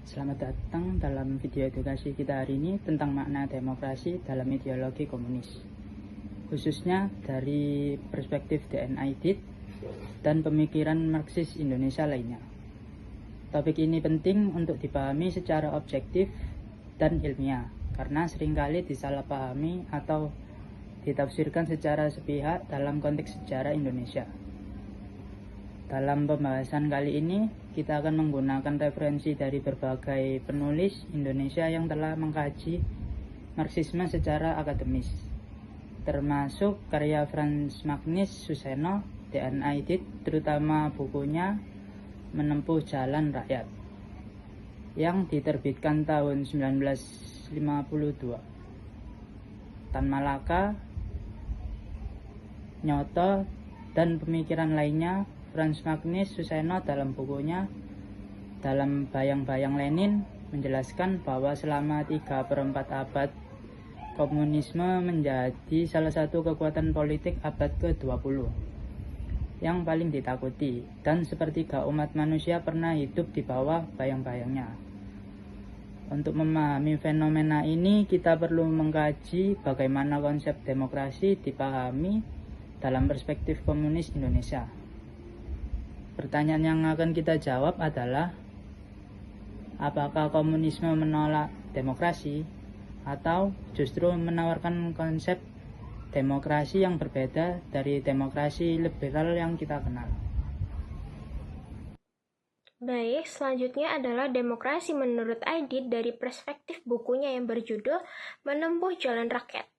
Selamat datang dalam video edukasi kita hari ini tentang makna demokrasi dalam ideologi komunis, khususnya dari perspektif DNI DIT dan pemikiran Marxis Indonesia lainnya. Topik ini penting untuk dipahami secara objektif dan ilmiah, karena seringkali disalahpahami atau ditafsirkan secara sepihak dalam konteks sejarah Indonesia. Dalam pembahasan kali ini, kita akan menggunakan referensi dari berbagai penulis Indonesia yang telah mengkaji Marxisme secara akademis, termasuk karya Frans Magnus Suseno, DNI DIT, terutama bukunya Menempuh Jalan Rakyat, yang diterbitkan tahun 1952. Tan Malaka, Nyoto, dan pemikiran lainnya. Frans Magnus Suseno dalam bukunya Dalam Bayang-Bayang Lenin menjelaskan bahwa selama 3/4 abad komunisme menjadi salah satu kekuatan politik abad ke-20 yang paling ditakuti, dan sepertiga umat manusia pernah hidup di bawah bayang-bayangnya. Untuk memahami fenomena ini, kita perlu mengkaji bagaimana konsep demokrasi dipahami dalam perspektif komunis Indonesia. Pertanyaan yang akan kita jawab adalah, apakah komunisme menolak demokrasi atau justru menawarkan konsep demokrasi yang berbeda dari demokrasi liberal yang kita kenal? Baik, selanjutnya adalah demokrasi menurut Aidit dari perspektif bukunya yang berjudul Menempuh Jalan Rakyat.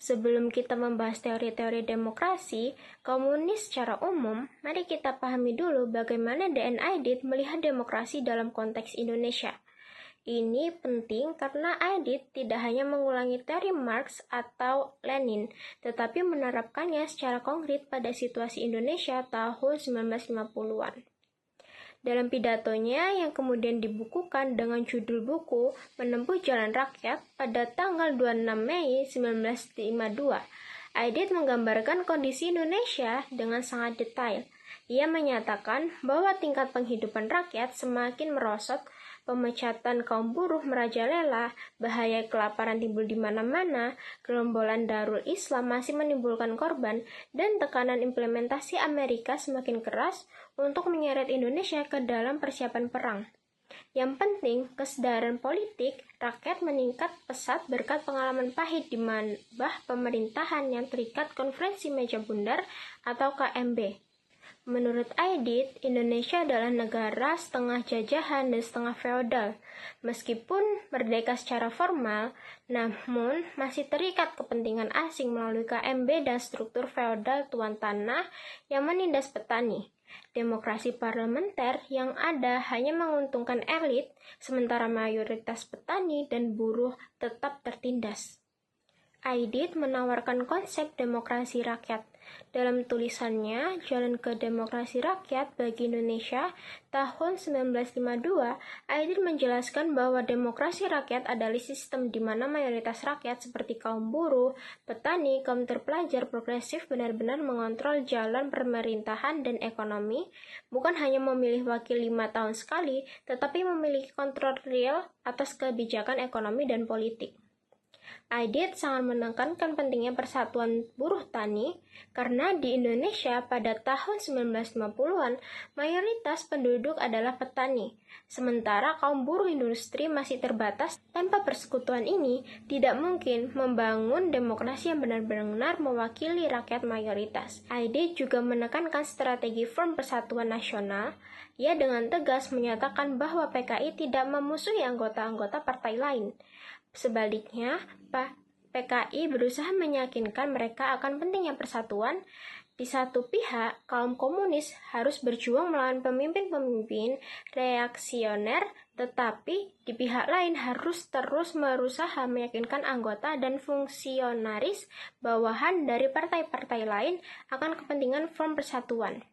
Sebelum kita membahas teori-teori demokrasi komunis secara umum, mari kita pahami dulu bagaimana DNI DIT melihat demokrasi dalam konteks Indonesia. Ini penting karena Aidit tidak hanya mengulangi teori Marx atau Lenin, tetapi menerapkannya secara konkret pada situasi Indonesia tahun 1950-an. Dalam pidatonya yang kemudian dibukukan dengan judul buku Menempuh Jalan Rakyat pada tanggal 26 Mei 1952, Aidit menggambarkan kondisi Indonesia dengan sangat detail. Ia menyatakan bahwa tingkat penghidupan rakyat semakin merosot, pemecatan kaum buruh merajalela, bahaya kelaparan timbul di mana-mana, gerombolan Darul Islam masih menimbulkan korban, dan tekanan implementasi Amerika semakin keras untuk menyeret Indonesia ke dalam persiapan perang. Yang penting, kesadaran politik rakyat meningkat pesat berkat pengalaman pahit di bawah pemerintahan yang terikat Konferensi Meja Bundar atau KMB. Menurut Aidit, Indonesia adalah negara setengah jajahan dan setengah feodal. Meskipun merdeka secara formal, namun masih terikat kepentingan asing melalui KMB dan struktur feodal tuan tanah yang menindas petani. Demokrasi parlementer yang ada hanya menguntungkan elit, sementara mayoritas petani dan buruh tetap tertindas. Aidit menawarkan konsep demokrasi rakyat. Dalam tulisannya, Jalan ke Demokrasi Rakyat bagi Indonesia tahun 1952, Aidit menjelaskan bahwa demokrasi rakyat adalah sistem di mana mayoritas rakyat seperti kaum buruh, petani, kaum terpelajar progresif benar-benar mengontrol jalan pemerintahan dan ekonomi, bukan hanya memilih wakil 5 tahun sekali, tetapi memiliki kontrol real atas kebijakan ekonomi dan politik. Aidit sangat menekankan pentingnya persatuan buruh tani karena di Indonesia pada tahun 1950-an mayoritas penduduk adalah petani, sementara kaum buruh industri masih terbatas. Tanpa persekutuan ini, tidak mungkin membangun demokrasi yang benar-benar mewakili rakyat mayoritas. Aidit juga menekankan strategi Front Persatuan Nasional. Ia dengan tegas menyatakan bahwa PKI tidak memusuhi anggota-anggota partai lain. Sebaliknya, PKI berusaha meyakinkan mereka akan pentingnya persatuan. Di satu pihak, kaum komunis harus berjuang melawan pemimpin-pemimpin reaksioner, tetapi di pihak lain harus terus berusaha meyakinkan anggota dan fungsionaris bawahan dari partai-partai lain akan kepentingan Front Persatuan.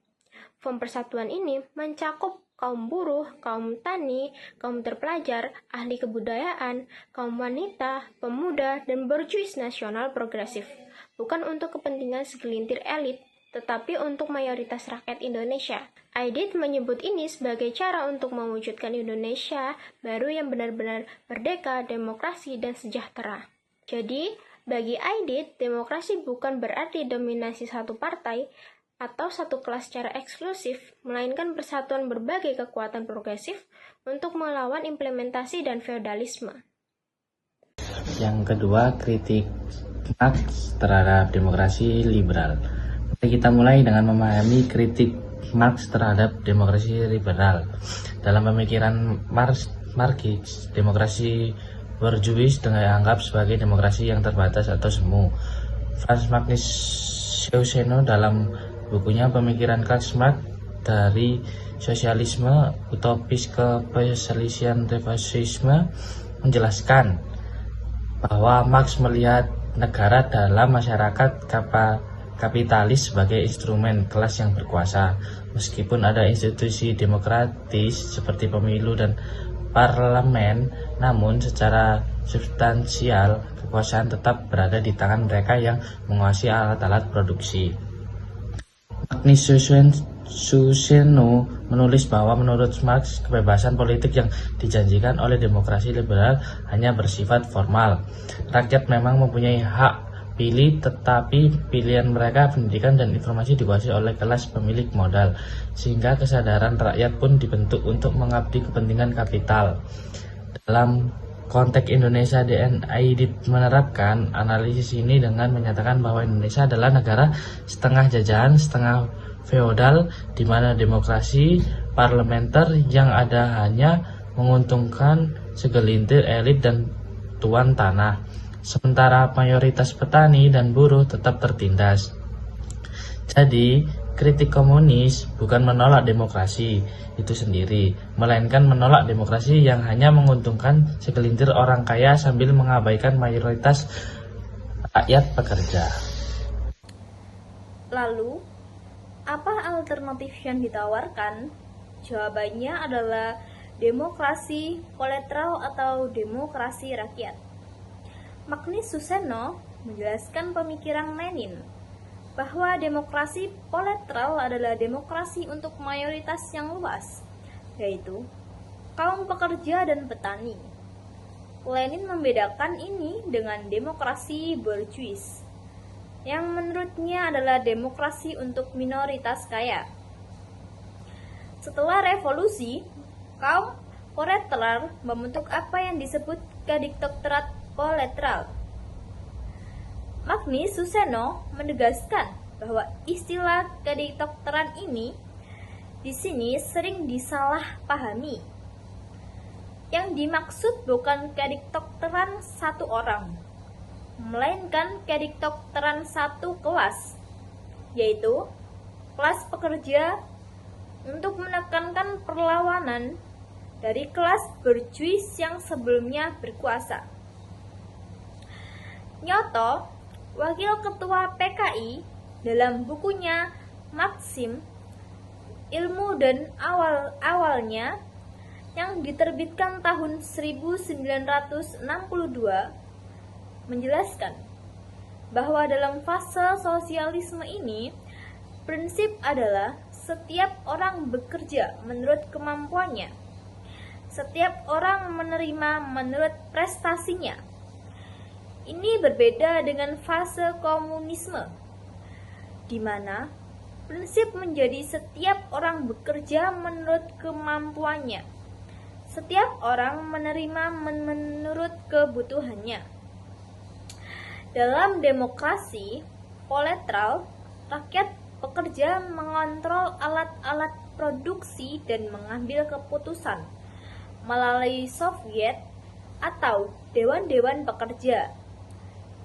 Front Persatuan ini mencakup kaum buruh, kaum tani, kaum terpelajar, ahli kebudayaan, kaum wanita, pemuda, dan borjuis nasional progresif, bukan untuk kepentingan segelintir elit. tetapi untuk mayoritas rakyat Indonesia. Aidit menyebut ini sebagai cara untuk mewujudkan Indonesia baru yang benar-benar merdeka, demokrasi, dan sejahtera. Jadi, bagi Aidit, demokrasi bukan berarti dominasi satu partai atau satu kelas secara eksklusif, melainkan persatuan berbagai kekuatan progresif untuk melawan implementasi dan feodalisme. Yang kedua, kritik Marx terhadap demokrasi liberal. Mari kita mulai dengan memahami kritik Marx terhadap demokrasi liberal. Dalam pemikiran Marxis, demokrasi bourgeois dianggap sebagai demokrasi yang terbatas atau semu. Franz Magnus Scheuseno dalam bukunya Pemikiran Karl Marx dari Sosialisme Utopis ke Perselisihan Fascisme menjelaskan bahwa Marx melihat negara dalam masyarakat kapitalis sebagai instrumen kelas yang berkuasa. Meskipun ada institusi demokratis seperti pemilu dan parlemen, namun secara substansial kekuasaan tetap berada di tangan mereka yang menguasai alat-alat produksi. Magnus Suseno menulis bahwa menurut Marx, kebebasan politik yang dijanjikan oleh demokrasi liberal hanya bersifat formal. Rakyat memang mempunyai hak pilih, tetapi pilihan mereka, pendidikan, dan informasi dikuasai oleh kelas pemilik modal, sehingga kesadaran rakyat pun dibentuk untuk mengabdi kepentingan kapital. Dalam konteks Indonesia, Aidit menerapkan analisis ini dengan menyatakan bahwa Indonesia adalah negara setengah jajahan, setengah feodal, di mana demokrasi parlementer yang ada hanya menguntungkan segelintir elit dan tuan tanah, sementara mayoritas petani dan buruh tetap tertindas. Jadi, kritik komunis bukan menolak demokrasi itu sendiri, melainkan menolak demokrasi yang hanya menguntungkan segelintir orang kaya sambil mengabaikan mayoritas rakyat pekerja. Lalu, apa alternatif yang ditawarkan? Jawabannya adalah demokrasi kolateral atau demokrasi rakyat. Magnus Suseno menjelaskan pemikiran Lenin bahwa demokrasi kolateral adalah demokrasi untuk mayoritas yang luas, yaitu kaum pekerja dan petani. Lenin membedakan ini dengan demokrasi bourgeois, yang menurutnya adalah demokrasi untuk minoritas kaya. Setelah revolusi, kaum proletariat membentuk apa yang disebut kediktatorat proletariat. Magnus Suseno menegaskan bahwa istilah kediktatoran ini di sini sering disalahpahami. Yang dimaksud bukan kediktatoran satu orang, melainkan kediktatoran satu kelas, yaitu kelas pekerja, untuk menekankan perlawanan dari kelas bourgeois yang sebelumnya berkuasa. Nyoto, wakil ketua PKI, dalam bukunya Maxim, Ilmu dan Awalnya, yang diterbitkan tahun 1962, menjelaskan bahwa dalam fase sosialisme ini, prinsip adalah setiap orang bekerja menurut kemampuannya, setiap orang menerima menurut prestasinya. Ini berbeda dengan fase komunisme, di mana prinsip menjadi setiap orang bekerja menurut kemampuannya, setiap orang menerima menurut kebutuhannya. Dalam demokrasi proletariat, rakyat pekerja mengontrol alat-alat produksi dan mengambil keputusan melalui Soviet atau dewan-dewan pekerja.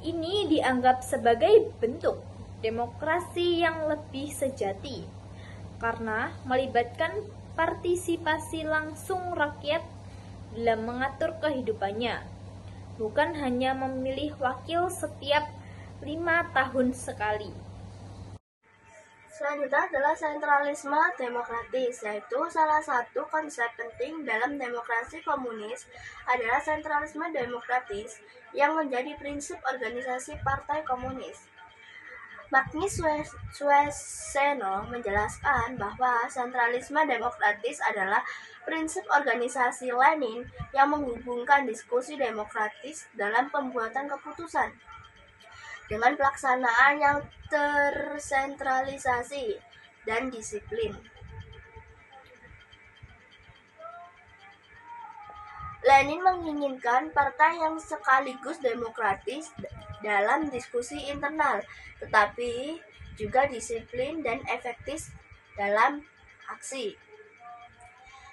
Ini dianggap sebagai bentuk demokrasi yang lebih sejati karena melibatkan partisipasi langsung rakyat dalam mengatur kehidupannya, bukan hanya memilih wakil setiap 5 tahun sekali. Selanjutnya adalah sentralisme demokratis, yaitu salah satu konsep penting dalam demokrasi komunis adalah sentralisme demokratis yang menjadi prinsip organisasi partai komunis. Magnus Sueseno menjelaskan bahwa sentralisme demokratis adalah prinsip organisasi Lenin yang menghubungkan diskusi demokratis dalam pembuatan keputusan dengan pelaksanaan yang tersentralisasi dan disiplin. Lenin menginginkan partai yang sekaligus demokratis dalam diskusi internal, tetapi juga disiplin dan efektif dalam aksi.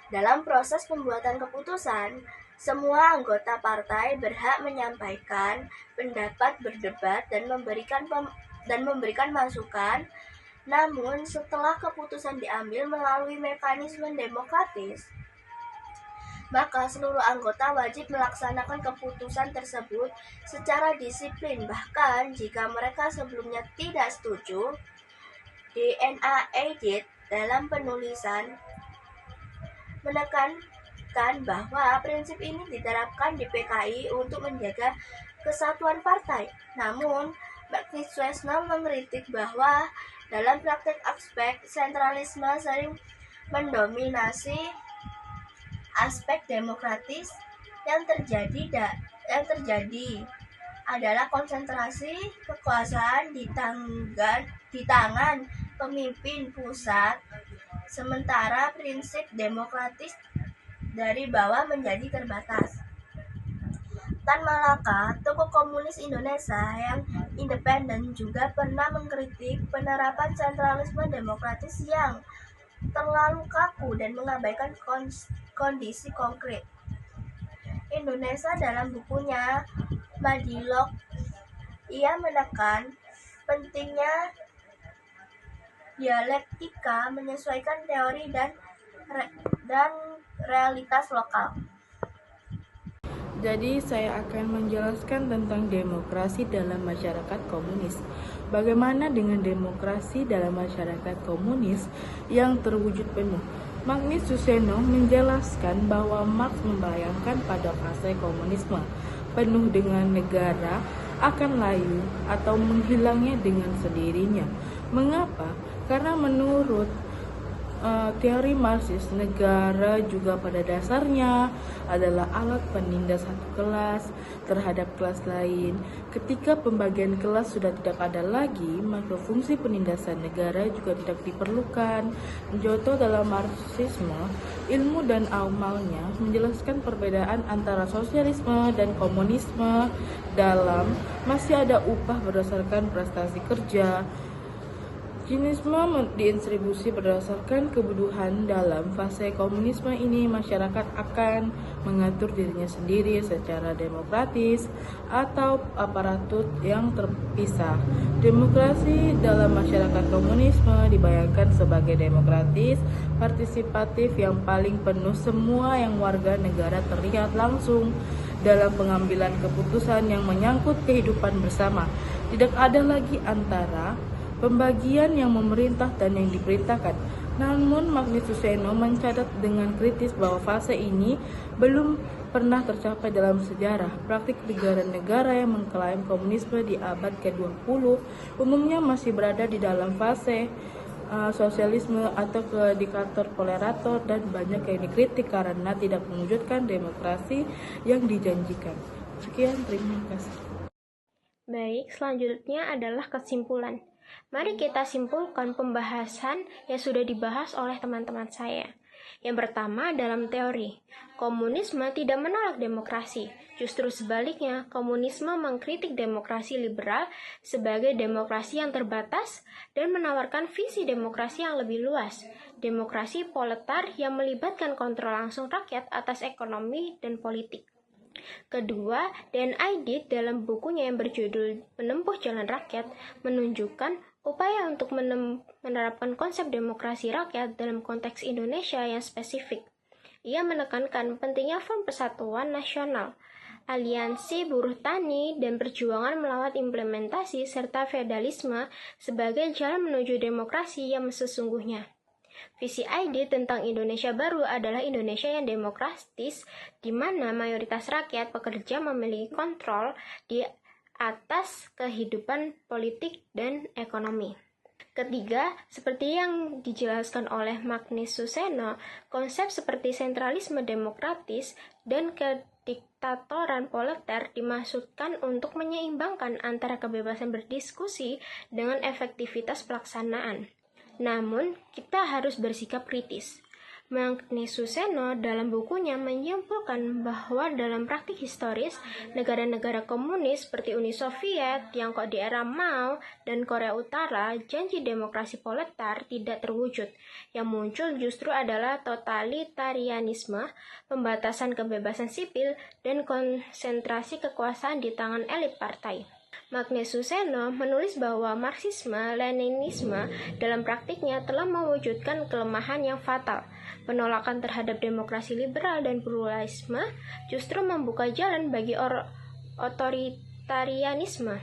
Dalam proses pembuatan keputusan, semua anggota partai berhak menyampaikan pendapat, berdebat, dan memberikan masukan. Namun, setelah keputusan diambil melalui mekanisme demokratis, maka seluruh anggota wajib melaksanakan keputusan tersebut secara disiplin. Bahkan jika mereka sebelumnya tidak setuju, DNA Edit dalam penulisan menekankan bahwa prinsip ini diterapkan di PKI untuk menjaga kesatuan partai. Namun, Magnus Suesno mengkritik bahwa dalam praktek aspek sentralisme sering mendominasi aspek demokratis yang terjadi adalah konsentrasi kekuasaan di tangan pemimpin pusat, sementara prinsip demokratis dari bawah menjadi terbatas. Tan Malaka, tokoh komunis Indonesia yang independen, juga pernah mengkritik penerapan sentralisme demokratis yang terlalu kaku dan mengabaikan kondisi konkret Indonesia. Dalam bukunya Madilog, ia menekan pentingnya dialektika menyesuaikan teori dan realitas lokal. Jadi saya akan menjelaskan tentang demokrasi dalam masyarakat komunis. Bagaimana dengan demokrasi dalam masyarakat komunis yang terwujud penuh? Magnus Sueseno menjelaskan bahwa Marx membayangkan pada fase komunisme penuh dengan negara akan layu atau menghilangnya dengan sendirinya. Mengapa? Karena menurut teori Marxis, negara juga pada dasarnya adalah alat penindas satu kelas terhadap kelas lain. Ketika pembagian kelas sudah tidak ada lagi, maka fungsi penindasan negara juga tidak diperlukan. Giotto dalam Marxisme, ilmu dan amalnya menjelaskan perbedaan antara sosialisme dan komunisme dalam masih ada upah berdasarkan prestasi kerja. Jenisme didistribusi berdasarkan kebutuhan. Dalam fase komunisme ini, masyarakat akan mengatur dirinya sendiri secara demokratis atau aparatur yang terpisah. Demokrasi dalam masyarakat komunisme dibayangkan sebagai demokratis, partisipatif yang paling penuh. Semua yang warga negara terlihat langsung dalam pengambilan keputusan yang menyangkut kehidupan bersama. Tidak ada lagi antara pembagian yang memerintah dan yang diperintahkan. Namun Magnus Sueseno mencatat dengan kritis bahwa fase ini belum pernah tercapai dalam sejarah. Praktik negara-negara yang mengklaim komunisme di abad ke-20 umumnya masih berada di dalam fase sosialisme atau ke diktator tolerator, dan banyak yang dikritik karena tidak mewujudkan demokrasi yang dijanjikan. Sekian, terima kasih. Baik, selanjutnya adalah kesimpulan. Mari kita simpulkan pembahasan yang sudah dibahas oleh teman-teman saya. Yang pertama, dalam teori, komunisme tidak menolak demokrasi. Justru sebaliknya, komunisme mengkritik demokrasi liberal sebagai demokrasi yang terbatas dan menawarkan visi demokrasi yang lebih luas. Demokrasi proletar yang melibatkan kontrol langsung rakyat atas ekonomi dan politik. Kedua, Dan Aidit dalam bukunya yang berjudul Menempuh Jalan Rakyat menunjukkan upaya untuk menerapkan konsep demokrasi rakyat dalam konteks Indonesia yang spesifik. Ia menekankan pentingnya form persatuan nasional, aliansi buruh tani, dan perjuangan melawan implementasi serta feodalisme sebagai jalan menuju demokrasi yang sesungguhnya. Visi Aidit tentang Indonesia baru adalah Indonesia yang demokratis, di mana mayoritas rakyat pekerja memiliki kontrol di atas kehidupan politik dan ekonomi. Ketiga, seperti yang dijelaskan oleh Magnus Suseno, konsep seperti sentralisme demokratis dan kediktatoran politer dimaksudkan untuk menyeimbangkan antara kebebasan berdiskusi dengan efektivitas pelaksanaan. Namun, kita harus bersikap kritis. Magnus Suseno dalam bukunya menyimpulkan bahwa dalam praktik historis, negara-negara komunis seperti Uni Soviet, Tiongkok di era Mao, dan Korea Utara, janji demokrasi proletar tidak terwujud. Yang muncul justru adalah totalitarianisme, pembatasan kebebasan sipil, dan konsentrasi kekuasaan di tangan elit partai. Magnus Suseno menulis bahwa Marxisme-Leninisme dalam praktiknya telah mewujudkan kelemahan yang fatal. Penolakan terhadap demokrasi liberal dan pluralisme justru membuka jalan bagi otoritarianisme.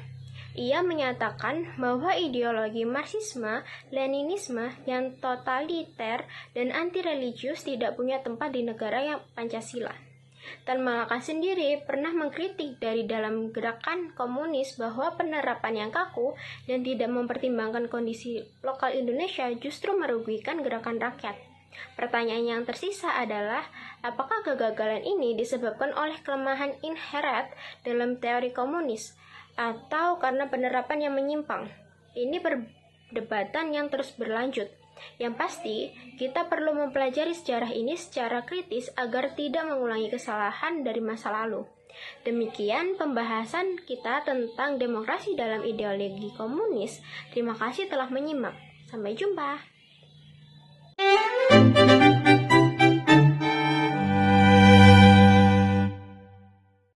Ia menyatakan bahwa ideologi Marxisme-Leninisme yang totaliter dan anti-religius tidak punya tempat di negara yang Pancasila. Tan Malaka sendiri pernah mengkritik dari dalam gerakan komunis bahwa penerapan yang kaku dan tidak mempertimbangkan kondisi lokal Indonesia justru merugikan gerakan rakyat. Pertanyaan yang tersisa adalah, apakah kegagalan ini disebabkan oleh kelemahan inherent dalam teori komunis, atau karena penerapan yang menyimpang? Ini perdebatan yang terus berlanjut. Yang pasti, kita perlu mempelajari sejarah ini secara kritis agar tidak mengulangi kesalahan dari masa lalu. Demikian pembahasan kita tentang demokrasi dalam ideologi komunis. Terima kasih telah menyimak. Sampai jumpa.